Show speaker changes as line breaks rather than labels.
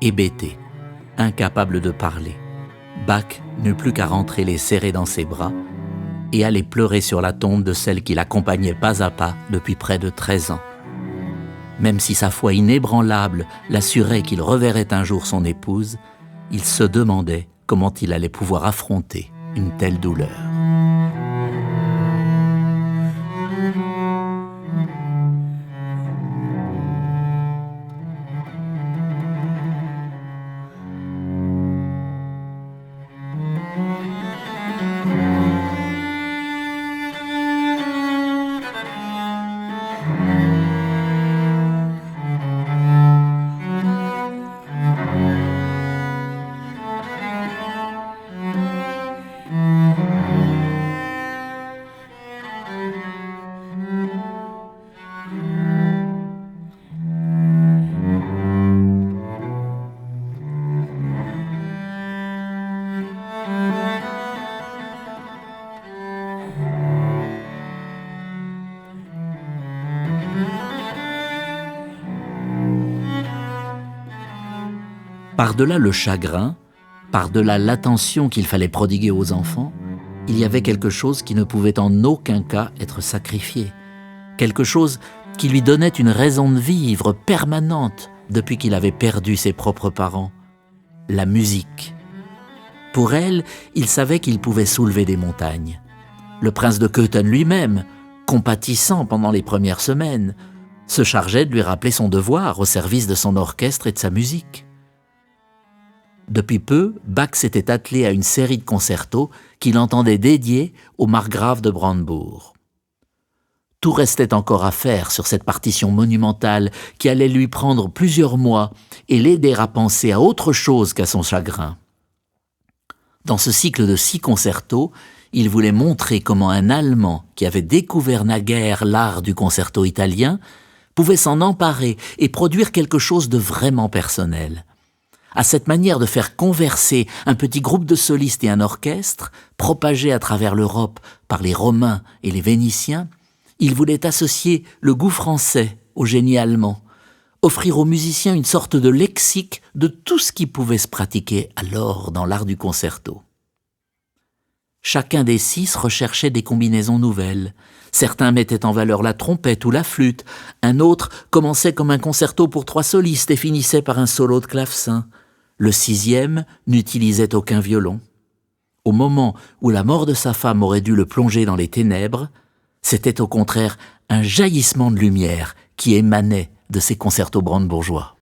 hébété, incapable de parler. Bach n'eut plus qu'à rentrer les serrer dans ses bras et aller pleurer sur la tombe de celle qui l'accompagnait pas à pas depuis près de 13 ans. Même si sa foi inébranlable l'assurait qu'il reverrait un jour son épouse, il se demandait comment il allait pouvoir affronter une telle douleur. Par-delà le chagrin, par-delà l'attention qu'il fallait prodiguer aux enfants, il y avait quelque chose qui ne pouvait en aucun cas être sacrifié. Quelque chose qui lui donnait une raison de vivre permanente depuis qu'il avait perdu ses propres parents. La musique. Pour elle, il savait qu'il pouvait soulever des montagnes. Le prince de Cöthen lui-même, compatissant pendant les premières semaines, se chargeait de lui rappeler son devoir au service de son orchestre et de sa musique. Depuis peu, Bach s'était attelé à une série de concertos qu'il entendait dédiés au margrave de Brandebourg. Tout restait encore à faire sur cette partition monumentale qui allait lui prendre plusieurs mois et l'aider à penser à autre chose qu'à son chagrin. Dans ce cycle de 6 concertos, il voulait montrer comment un Allemand qui avait découvert naguère l'art du concerto italien pouvait s'en emparer et produire quelque chose de vraiment personnel. À cette manière de faire converser un petit groupe de solistes et un orchestre, propagé à travers l'Europe par les Romains et les Vénitiens, il voulait associer le goût français au génie allemand, offrir aux musiciens une sorte de lexique de tout ce qui pouvait se pratiquer alors dans l'art du concerto. Chacun des 6 recherchait des combinaisons nouvelles. Certains mettaient en valeur la trompette ou la flûte, un autre commençait comme un concerto pour 3 solistes et finissait par un solo de clavecin. Le 6e n'utilisait aucun violon. Au moment où la mort de sa femme aurait dû le plonger dans les ténèbres, c'était au contraire un jaillissement de lumière qui émanait de ces concertos brandebourgeois.